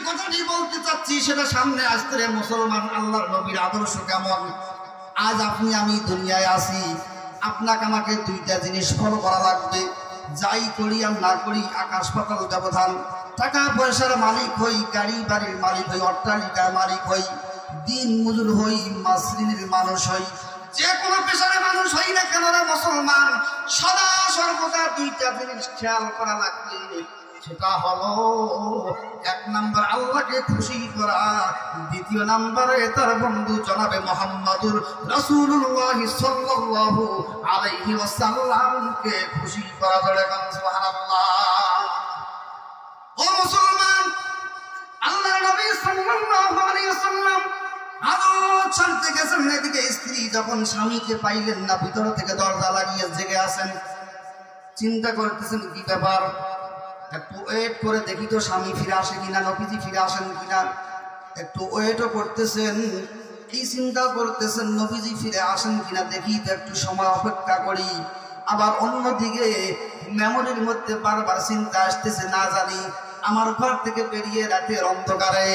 কথাটি বলতে চাচ্ছি সেটা সামনে আসতে রে মুসলমান। আল্লাহর নবীর আদর্শ কেমন? আজ আপনি আমি দুনিয়ায় আছি, আপনাকে আমাকে দুইটা জিনিস ফলো করা লাগবে। যাই করি আর না করি আকাশ পাতাল ব্যবধান। টাকা পয়সার মালিক হই, গাড়ি বাড়ির মালিক হই, অট্টালিকার মালিক হই, দিন মজুর হই, মাসরিনের মানুষ হই, যে কোনো পেশার মানুষ হই না কেন রে মুসলমান, সদা সর্বদা দুইটা জিনিস খেয়াল করা লাগবে। সেটা হলো এক নাম্বার আল্লাহকে খুশি করা, দ্বিতীয় নাম্বারে তার বন্ধু জনাবে মুহাম্মদুর রাসূলুল্লাহ সাল্লাল্লাহু আলাইহি ওয়াসাল্লামকে খুশি করা। সুবহানাল্লাহ। ও মুসলমান, আল্লাহর নবী সাল্লাল্লাহু আলাইহি ওয়াসাল্লাম আদর ছাড়তে গেছেন, এদিকে স্ত্রী যখন স্বামীকে পাইলেন না, ভিতর থেকে দরজা লাগিয়ে জেগে আছেন, চিন্তা করতেছেন কি ব্যাপার, একটু ওয়েট করে দেখি তো স্বামী ফিরে আসে কিনা, নবীজি ফিরে আসেন কিনা। একটু ওয়েটও করতেছেন, এই চিন্তা করতেছেন নবীজি ফিরে আসেন কিনা, দেখি তো একটু সময় অপেক্ষা করি। আবার অন্যদিকে মেমোরির মধ্যে বারবার চিন্তা আসতেছে, না জানি আমার ঘর থেকে বেরিয়ে রাতের অন্ধকারে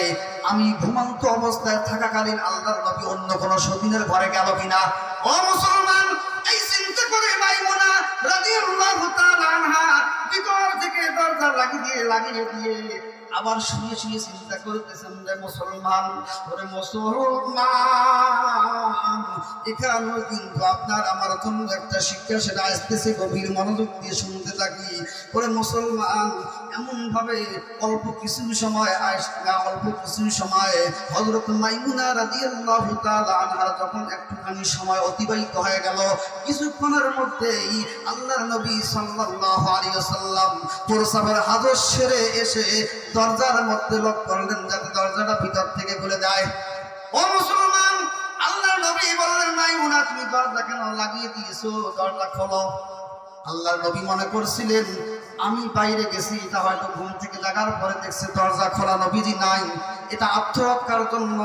আমি ঘুমন্ত অবস্থায় থাকাকালীন আল্লাহর নবী অন্য কোনো সতীনের ঘরে গেল কিনা। ও মুসলমান, এই চিন্তা করে মাইমুনা রাদিয়াল্লাহু তাআলা আনহা ভিতর থেকে দরজা লাগিয়ে দিয়ে আবার শুয়ে শুয়ে চিন্তা করতেছেন, রে মুসলমান, ওরে মুসলমান, এখানেও কিন্তু আপনার আমার জন্য একটা শিক্ষা, সেটা আসতেছে, গভীর মনোযোগ দিয়ে শুনতে থাকি। ওরে মুসলমান, এমন ভাবে অল্প কিছু সময় হযরত মাইমুনা রাদিয়াল্লাহু তাআলা আনহা যখন একটুখানি সময় অতিবাহিত হয়ে গেল, কিছুক্ষণের মধ্যেই আল্লাহর নবী সাল্লাল্লাহু আলাইহি ওয়াসাল্লাম প্রসাবের হাজত সেরে এসে দরজার মধ্যে লক করলেন যাতে দরজাটা ভিতর থেকে খুলে যায়। ও মুসলমান, আল্লাহর নবী বললেন, মাইমুনা তুমি দরজা কেন লাগিয়ে দিয়েছো, দরজা খোলো। আল্লাহর নবী মনে করছিলেন আমি বাইরে গেছি, এটা হয়তো ঘুম থেকে জাগার পরে দেখছে দরজা খোলা, নবীজি নাই, এটা আত্মরক্ষার জন্য,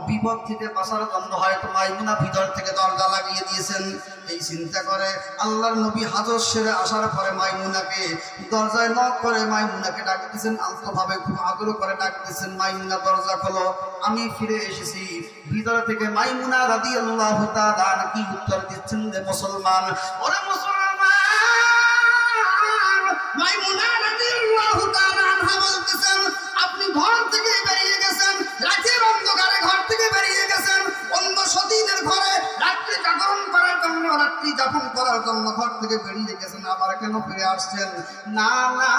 বিপদ থেকে বাঁচার জন্য হয়তো মাইমুনা ভিতর থেকে দরজা লাগিয়ে দিয়েছেন। এই চিন্তা করে আল্লাহর নবী হাজত সেরে আসার পরে মাইমুনাকে দরজায় নক করে মাইমুনাকে ডাক দিয়েছেন, আলতোভাবে খুব আগ্রহ করে ডাক দিয়েছেন, মাইমুনা দরজা খোলো, আমি ফিরে এসেছি। ভিতর থেকে মাইমুনা রাদিয়াল্লাহু তাআলা কি উত্তর দিচ্ছেন, রে মুসলমান, ওরে মুসলমান, মাইমুনা রাদিয়াল্লাহু তাআলা আনহা বলতেছেন, আপনি ঘর থেকে বেরিয়ে গেছেন, রাতের অন্ধকারে ঘর থেকে বেরিয়ে গেছেন, অন্য সতীদের ঘরে রাত্রি জাগরণ করার জন্য, রাত্রি যাপন করার জন্য ঘর থেকে বেরিয়ে গেছেন, আবার কেন ফিরে আসছেন? না না,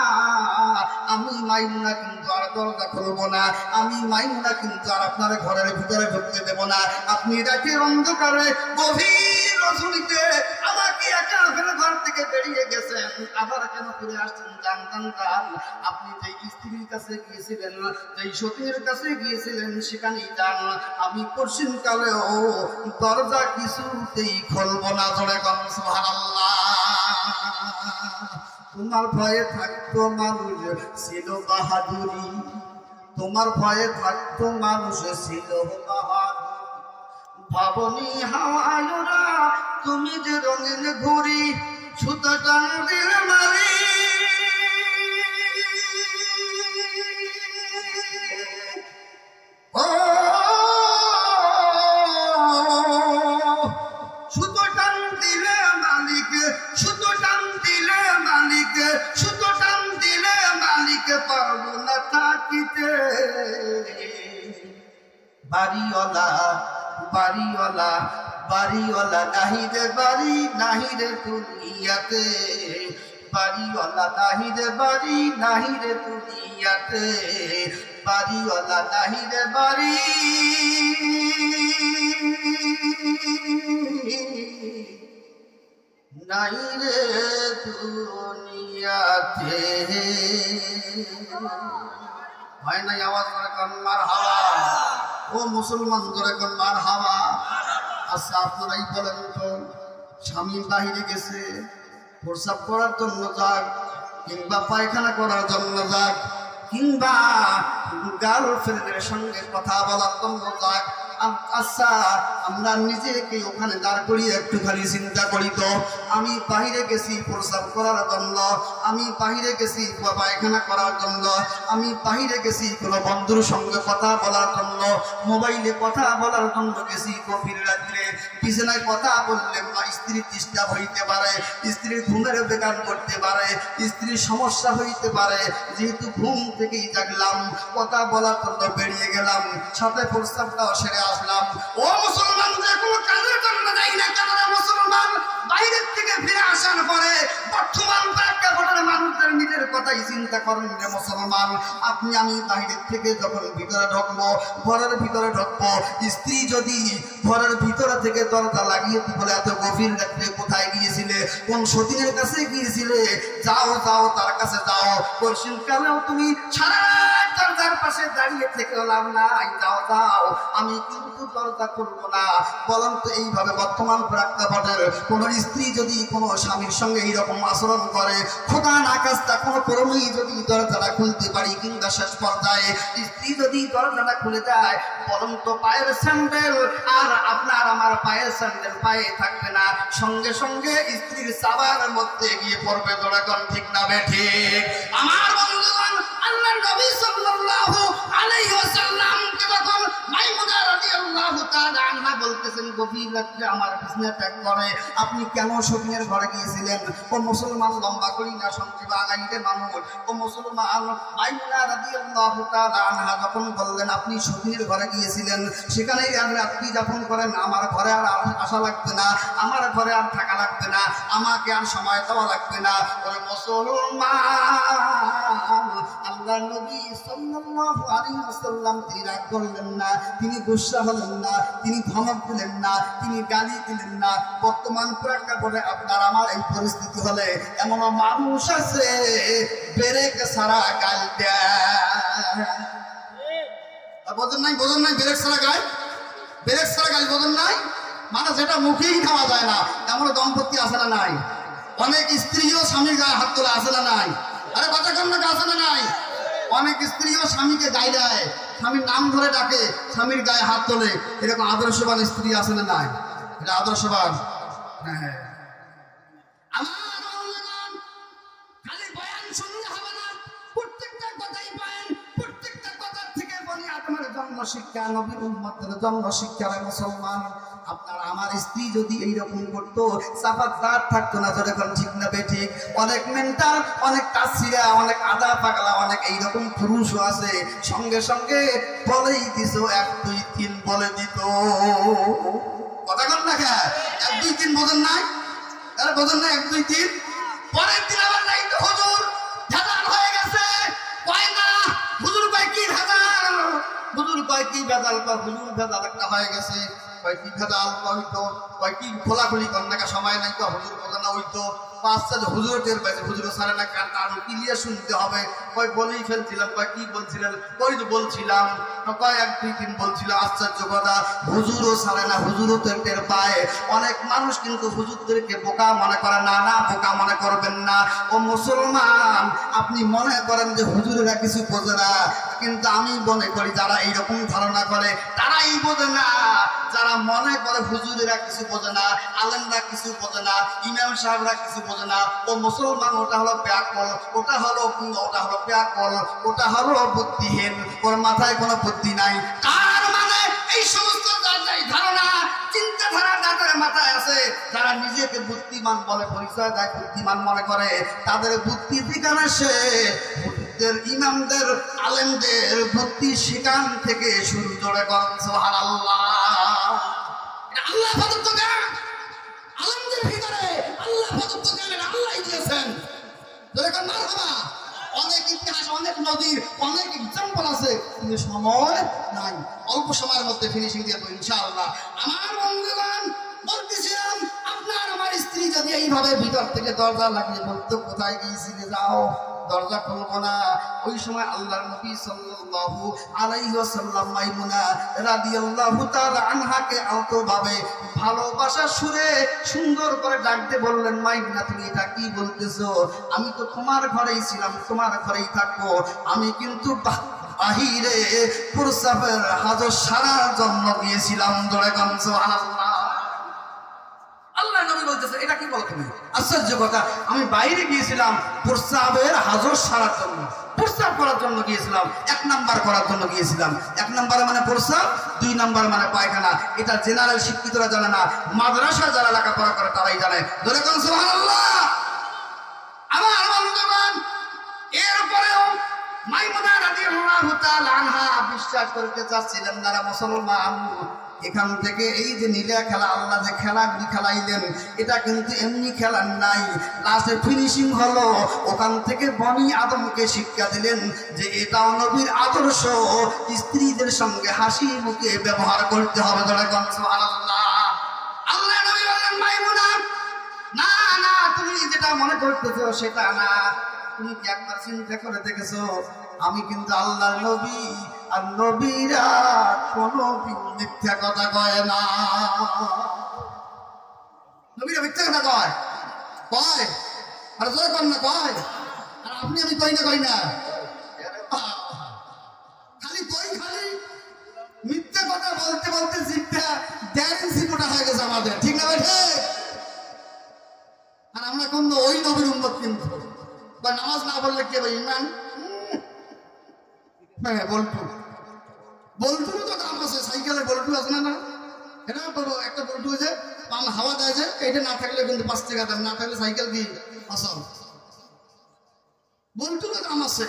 আমি মাইমুনা কিন্তু আর দরজা খুলবো না, আমি মাইমুনা কিন্তু আর আপনার ঘরের ভিতরে ঢুকতে দেব না। আপনি রাতের অন্ধকারে গভীর রজনীতে আমাকে একা ফেলে ঘর থেকে বেরিয়ে গেছেন, আবার কেন ফিরে আসছেন? জানতাম আপনি যে স্ত্রীর কাছে গিয়েছিলেন, যে সতীর কাছে গিয়েছিলেন, সেখানেই যান, আমি পশ্চিম কালেও দরজা কিছুতেই খুলবো না। জোরে কর সুবহানাল্লাহ। তোমার ভয়ে থাকতো মানুষ ছিল বাহাদুরি, তোমার ভয়ে থাকতো মানুষ ছিল বাহাদুর, ভাবনি হাওয়ায়রা তুমি যে রঙিন ঘুরি, সুতো টান দিলে মারি, ও সুতো টান দিলে মালিক, সুতো টান দিলে মালিক, সুতো টান দিলে মালিক, পারবো না থাকিতে। বাড়িওয়ালা বাড়িওয়ালা বাড়িওয়ালা নাহিরে বাড়ি, নাহিরে দুনিয়াতে, বাড়িওয়ালা নাহিরে বাড়ি, নাহিরে দুনিয়াতে, বাড়িওয়ালা নাহিরে বাড়ি, নাহিরে দুনিয়াতে। হয় নাই আওয়াজ করে কোন মারহাবা? ও মুসলমান ধরে কোন মারহাবা? আচ্ছা আপনারাই বলেন তো, স্বামী বাহিরে গেছে, প্রস্রাব করার জন্য যাক, কিংবা পায়খানা করার জন্য যাক, কিংবা গার্লফ্রেন্ডের সঙ্গে কথা বলার জন্য যাক, আচ্ছা আমরা নিজেকে ওখানে দাঁড় করিয়ে একটুখানি চিন্তা করি তো, আমি বাহিরে গেছি প্রস্রাব করার জন্য, আমি বাহিরে গেছি পায়খানা করার জন্য, আমি বাহিরে গেছি কোনো বন্ধুর সঙ্গে কথা বলার জন্য, মোবাইলে কথা বলার জন্য গেছি, গভীর রাত্রে বিছানায় কথা বললে স্ত্রীর ডিস্টার্ব হইতে পারে, স্ত্রীর ঘুমের বেকার করতে পারে, স্ত্রীর সমস্যা হইতে পারে, যেহেতু ঘুম থেকেই জাগলাম, কথা বলার জন্য বেরিয়ে গেলাম, সাথে প্রস্তাবটাও সেরে আসলাম। ও মুসলমান, যে কোনো কাজের জন্য যাই না কেন মুসলমান, বাইরের থেকে ফিরে আসার পরে বর্তমান প্রেক্ষাপটের মানুষদের নিজের কথাই চিন্তা করেন রে মুসলমান। আপনি আমি বাইরের থেকে যখন ভিতরে ঢুকবো, ঘরের ভিতরে ঢুকবো, স্ত্রী যদি ঘরের ভিতরে থেকে দরজা লাগিয়ে বলে এত গভীর রাত্রে কোথায় গিয়েছিলে, কোন সতীনের কাছে গিয়েছিলে, যাও যাও তার কাছে যাও, পরশিন কালেও তুমি সারা দরজার পাশে দাঁড়িয়ে থেকে লাভ নাই, যাও যাও, আমি কিন্তু দরজা খুলবো না। বলেন তো এইভাবে বর্তমান প্রেক্ষাপটের কোন স্ত্রী যদি কোনো স্বামীর সঙ্গে এইরকম আচরণ করে, খোদা না কাজটা কোনো ক্রমেই যদি দরজাটা খুলতে পারি, কিংবা শেষ পর্যায়ে স্ত্রী যদি দরজাটা খুলে যায়, বলেন তো পায়ের স্যান্ডেল আর আপনার আমার পায়ের স্যান্ডেল পায়ে থাকবে না, সঙ্গে সঙ্গে স্ত্রীর সাবার মধ্যে গিয়ে পড়বে। দোড়াগণ ঠিক না বেঠে? আমার বন্ধুগণ, আল্লাহর নবী সাল্লাল্লাহু আলাইহি ওয়াসাল্লামকে যখন মাইমুনা রাদিয়াল্লাহু তাআলা আনহা বলতেছেন গভীর রাত্রে আমার বিছানা ত্যাগ করে আপনি কেন সতীনের ঘরে গিয়েছিলেন, ও মুসলমান লম্বা করি না সংক্ষেপে আগাইতে মানুষ, ও মুসলমান মাইমুনা রাদিয়াল্লাহু তাআলা আনহা যখন বললেন আপনি সতীনের ঘরে গিয়েছিলেন, সেখানেই রাত্রি যাপন করেন, আমার ঘরে আর আসা লাগবে না, আমার ঘরে আর থাকা লাগবে না, আমাকে আর সময় দেওয়া লাগবে না। ওরে মুসলমান, আল্লাহর নবী সাল্লাল্লাহু আলাইহি ওয়াসাল্লাম তিনি রাগ করলেন না, তিনি গুসা হলেন না, তিনি ধমক দিলেন না, তিনি গালি দিলেন না। বর্তমান প্রেক্ষাপটে আপনার আমার এই পরিস্থিতি হলে এমন মানুষ আছে ব্রেক ছাড়া গাল দেয়। বোঝেন নাই? বোঝেন নাই? ব্রেক ছাড়া গাল, ব্রেক ছাড়া গাল বোঝেন নাই? মানে যেটা মুখেই খাওয়া যায় না, এমন দম্পতি আছে না নাই? অনেক স্ত্রীও স্বামীর গায়ে হাত তোলা আছে না নাই? আরে কথা কন্যাকে আছে না নাই? অনেক স্ত্রীও স্বামীকে গায়ে দেয়, স্বামীর নাম ধরে ডাকে, স্বামীর গায়ে হাত তোলে, এরকম আদর্শবান স্ত্রী আছে না নাই? এটা আদর্শবান। হ্যাঁ হ্যাঁ, খালি বয়ান শুনলে হবে না, প্রত্যেকটা কথাই বয়ান, প্রত্যেকটা কথার থেকে বলি আপনার জন্ম শিক্ষা, নবীর উম্মতের জন্ম শিক্ষা। মুসলমান, আপনার আমার স্ত্রী যদি এইরকম করতো, সাফাত দাঁত থাকতো না। যখন ঠিক না বেঠিক, অনেক মেন্টাল, অনেক কাছিরা, অনেক আদা পাগলা, অনেক এইরকম পুরুষও আছে, সঙ্গে সঙ্গে বলেই দিত 1 2 3 বলে দিত। কথা কন না খা, 1 2 3 বোঝেন নাই? আরে বোঝেন না 1 2 3? পরের দিন আবার নাই তো হুজুর ভেজাল হয়ে গেছে, কয় না হুজুর কয় কি ভেজাল, হুজুর কয় কি ভেজাল, কয় হুজুর ভেজাল একটা হয়ে গেছে, কয় কি ভেজাল, হইতো কয় কি খোলাখুলি কন্যাকা সময় নাই, কয় হুজুর বোঝানো হইতো। পাঁচটা হুজুর টের পাইছে, হুজুর সারে না, কারণ ক্লিয়ার শুনতে হবে। কয় বলেই ফেলছিলাম, কয় কি বলছিলেন, কই তো বলছিলাম, কয় 1 2 3 বলছিলাম। আশ্চর্য কথা, হুজুরও সারে না, হুজুরও টের পায়। অনেক মানুষ কিন্তু হুজুরদেরকে বোকা মনে করে না, না বোকা মনে করবেন না। ও মুসলমান, আপনি মনে করেন যে হুজুরেরা কিছু বোঝে না, কিন্তু আমি মনে করি যারা এইরকম ধারণা করে তারাই বোঝে না। যারা মনে করে হুজুরেরা কিছু বোঝে না, আলেমরা কিছু বোঝে না, ইমাম সাহেবরা কিছু বোঝে না, ও মুসলমান ওটা হলো ব্যাকল, ওটা হলো ব্যাকল, ওটা হলো বুদ্ধিহীন, ওর মাথায় কোনো বুদ্ধি নাই। তার মানে এই সমস্ত ধারণা চিন্তাধারা যাদের মাথায় আছে, যারা নিজেকে বুদ্ধিমান বলে পরিচয় দেয়, বুদ্ধিমান মনে করে, তাদের বুদ্ধি ঠিকানা সে ইমামদের আলেমদের বুদ্ধি সেখান থেকে শুরু। জোরে করেন সুবহানাল্লাহ। আল্লাহ প্রদত্ত জ্ঞান, আলেমদের ভিতরে আল্লাহ প্রদত্ত জ্ঞান আল্লাহই দিয়েছেন। জোরে করেন মারহাবা। অনেক ইতিহাস, অনেক নদীর, অনেক এক্সাম্পল আছে, কিন্তু সময় নাই, অল্প সময়ের মধ্যে ফিনিশিং দিয়ে দেবো ইনশাআল্লাহ। আমার বন্ধুগণ, বলতেছিলাম আপনার আমার স্ত্রী যদি এইভাবে ভিতর থেকে দরজা লাগিয়ে বলতো কোথায় গিয়েছিলে, যাও, দরজা খুলবো না, ওই সময় আল্লাহর নবী সাল্লাল্লাহু আলাইহি ওয়াসাল্লাম মাইমুনা রাদিয়াল্লাহু তাআলা আনহাকে আলতোভাবে ভালোবাসার সুরে সুন্দর করে ডাকতে বললেন, মাইমুনা তুমি এটা কি বলতেছো? আমি তো তোমার ঘরেই ছিলাম, তোমার ঘরেই থাকবো, আমি কিন্তু বাহিরে প্রস্রাবের হাজর সারার জন্য গিয়েছিলাম। ধরে কোন সুবহানাল্লাহ। আল্লাহ নবী বলতেছে, এটা কি বলো তুমি? আশ্চর্য কথা, আমি বাইরে গিয়েছিলাম প্রস্রাবের হাজর সারার জন্য, প্রস্রাব করার জন্য গিয়েছিলাম, 1 নাম্বার করার জন্য গিয়েছিলাম। 1 নাম্বার মানে প্রস্রাব, 2 নাম্বার মানে পায়খানা। এটা জেনারেল শিক্ষিতরা জানে না, মাদ্রাসা যারা লেখাপড়া করে তারাই জানে। ধরে কোন সুবহানাল্লাহ। আমার বন্ধুগণ, এরপরেও মাইমুনা রাদিয়াল্লাহু তাআলা আনহা বিশ্বাস করতে চাচ্ছিলেন না মুসলমান। এখান থেকে এই যে নীলা খেলা, আল্লাহ যে খেলাগুলি খেলাইলেন, এটা কিন্তু এমনি খেলার নাই। লাস্টে ফিনিশিং হলো, ওখান থেকে বনি আদমকে শিক্ষা দিলেন যে এটাও নবীর আদর্শ, স্ত্রীদের সঙ্গে হাসি মুখে ব্যবহার করতে হবে। ধরে কোন সুবহানাল্লাহ। আল্লাহ নবী বললেন, মাইমুনা না না, তুমি যেটা মনে করতেছো সেটা না। তুমি কি একবার চিন্তা করে দেখেছো আমি কিন্তু আল্লাহর নবী, আর নবীরা কোনদিন মিথ্যা কথা কয় না। নবীরা মিথ্যা কথা কয়? কয়? আর জোরে কর না, কয়? আর আপনি আমি কই না, কই না? খালি কই, খালি মিথ্যা কথা বলতে বলতে জিভটা 1.5 ইঞ্চি মোটা হয়ে গেছে আমাদের, ঠিক না ভাই? আর আমরা কোন ওই নবীর উম্মত কিন্তু। বা নামাজ না পড়লে কে ভাই ইমান? হ্যাঁ, বল্টু, বল্টুরও তো দাম আছে। সাইকেলের বল্টু আছে না? না, এটা একটা বল্টু আছে, পান হাওয়া দেয় যে, এটা না থাকলে কিন্তু 5 টাকা দাম, না থাকলে সাইকেল কি আসল। বল্টুরও দাম আছে।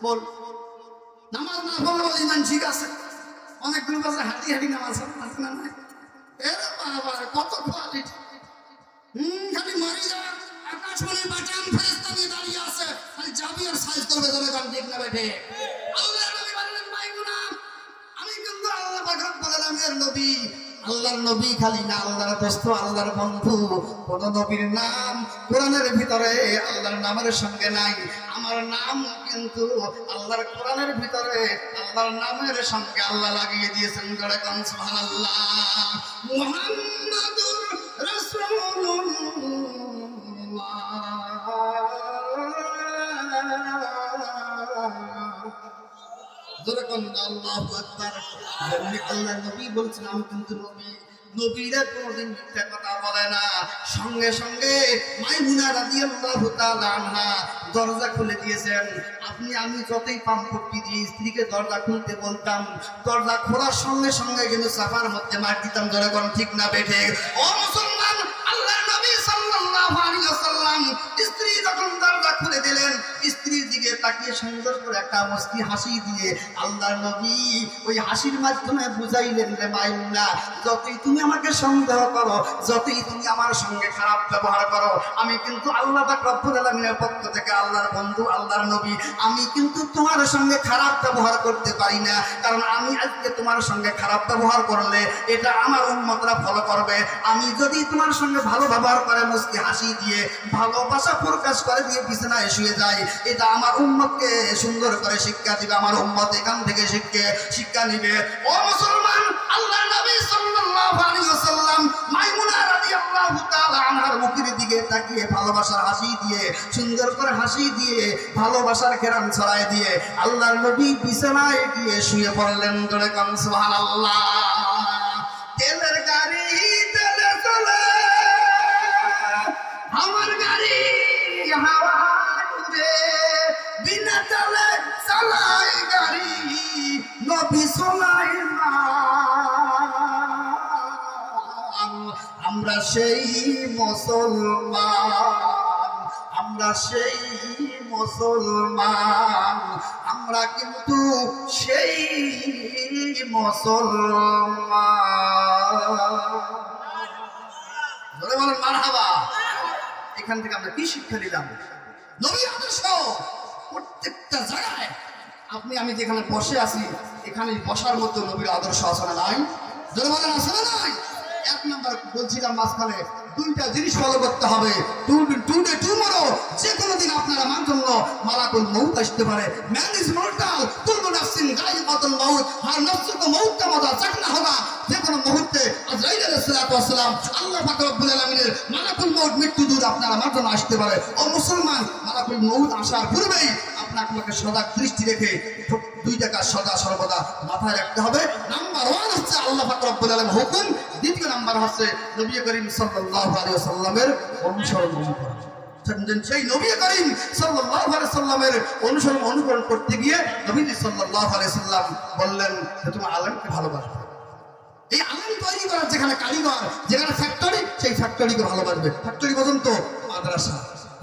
বল, নামাজ না পড়লে বল ইমান ঠিক আছে। অনেক গ্রুপ আছে হাঁটি হাঁটি নামাজ আছে না? এর বাবা কত কোয়ালিটি। খালি মারি যা, আকাশবাণীর বাটাম ফেরেশতা নিয়ে দাঁড়িয়ে আছে, খালি যাবি আর সাইজ করবে। তবে কান ঠিক না বেঠে। আল্লাহর নবী বললেন, মাইমুনা আমি কিন্তু আল্লাহ পাক রব্বুল আলামিনের নবী। আল্লাহর নবী খালি না, আল্লাহর দোস্ত, আল্লাহর বন্ধু। কোন নবীর নাম কোরআনের ভিতরে আল্লাহর নামের সঙ্গে নাই। আমার নাম কিন্তু আল্লাহর কোরআনের ভিতরে আল্লাহর নামের সঙ্গে আল্লাহ লাগিয়ে দিয়েছেন। গড়ে কোন সুবহানাল্লাহ। মুহাম্মাদুর রাসূলুল্লাহ। আল্লাহু আকবার। আল্লাহ নবী বলছেন আমি কিন্তু নবী। নবীরা কোনদিন মিথ্যা কথা বলে না। সঙ্গে সঙ্গে মাইমুনা রাদিয়াল্লাহু তাআলা আনহা দরজা খুলে দিয়েছেন। আপনি আমি যতই পাম্পটি দিয়ে স্ত্রীকে দরজা খুলতে বলতাম, দরজা খোলার সঙ্গে সঙ্গে কিন্তু সাফার মধ্যে মার দিতাম। ধরে কোন ঠিক না বেঠে? ও মুসলমান, আল্লাহর নবী সাল্লাল্লাহু আলাইহি ওয়াসাল্লাম স্ত্রী যখন দরজা খুলে দিলেন, স্ত্রীর দিকে তাকিয়ে সুন্দর করে একটা মুস্কি হাসি দিয়ে আল্লাহর নবী ওই হাসির মাধ্যমে বুঝাইলেন, রে মাইমুনা, যতই তুমি আমাকে সন্দেহ করো, যতই তুমি আমার সঙ্গে খারাপ ব্যবহার করো, আমি কিন্তু আল্লাহ পাক রব্বুল আলামিনের পক্ষ থেকে আল্লাহর বন্ধু, আল্লাহর নবী, আমি কিন্তু তোমার সঙ্গে খারাপ ব্যবহার করতে পারি না। কারণ আমি আজকে তোমার সঙ্গে খারাপ ব্যবহার করলে এটা আমার উম্মতরা ফলো করবে। আমি যদি তোমার সঙ্গে ভালো ব্যবহার করে মুস্কি হাসি দিয়ে ভালোবাসা প্রকাশ করে দিয়ে বিছানায় শুয়ে যাই, এটা আমার উম্মতকে সুন্দর করে শিক্ষা দিবে। আমার উম্মত এখান থেকে শিক্ষা নিবে। ও মুসলমান, আল্লাহর নবী সাল্লাল্লাহু আলাইহি ওয়াসাল্লাম মাইমুনা রাদিয়াল্লাহু তাআলা আনহার মুখের দিকে তাকিয়ে ভালোবাসার হাসি দিয়ে, সুন্দর করে হাসি দিয়ে, ভালোবাসার ঘেরান ছড়ায় দিয়ে আল্লাহর নবী বিছানায় গিয়ে শুয়ে পড়লেন। ধরে কোন সুবহানাল্লাহ। তেলের গাড়ি তেলে চলে, আমার গাড়ি হাওয়া উড়ে, বিনা তেলে চালাই গাড়ি, নবী চলাই না। আমরা সেই মুসলমান, আমরা সেই মুসলমান, আমরা কিন্তু সেই মুসলমান। ধরে বলেন মারহাবা। এখান থেকে আমরা কি শিক্ষা নিলাম? নবীর আদর্শ প্রত্যেকটা জায়গায়। আপনি আমি যেখানে বসে আছি, এখানে বসার মতো নবীর আদর্শ আছে না নাই? ধরে বলেন আছে না নাই? 1 নাম্বার বলছিলাম মাঝখানে 2টা জিনিস ফলো করতে হবে। টুডে টুমরো, যে কোনো দিন আপনার আমার জন্য মালাকুল মউত আসতে পারে। ম্যান ইজ মর্টাল, কুল্লু নাফসিন গায়িবাতুল মউত, আর নফসুকে মউতটা মজা চাকনা হবে। যে কোনো মুহূর্তে আজরাইল আলাইহিস সালাতু ওয়াস সালাম, আল্লাহ পাক রব্বুল আলামিনের মালাকুল মউত মৃত্যু দূত আপনার আমার জন্য আসতে পারে। ও মুসলমান, মালাকুল মউত আসার পূর্বেই আপনার আপনাকে আমাকে সদা দৃষ্টি রেখে দুইটা কাজ সদা সর্বদা মাথায় রাখতে হবে। নাম্বার 1 হচ্ছে আল্লাহ পাক রব্বুল আলামিনের হুকুম, দ্বিতীয় নাম্বার হচ্ছে নবী করিম সাল্লাল্লাহু আলাইহি ওয়াসাল্লামের অনুসরণ করা। সেই নবী করিম সাল্লাল্লাহু আলাইহি সাল্লামের অনুকরণ করতে গিয়ে নবীজি সাল্লাল্লাহু আলাইহি সাল্লাম বললেন যে তুমি আলেমকে ভালোবাসবে। এই আলেম তৈরি করার যেখানে কারিগর, যেখানে ফ্যাক্টরি, সেই ফ্যাক্টরিকে ভালোবাসবে। ফ্যাক্টরি পর্যন্ত মাদ্রাসা,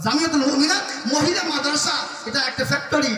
জামিয়াতুল মুমিনাত মহিলা মাদ্রাসা, এটা একটা ফ্যাক্টরি।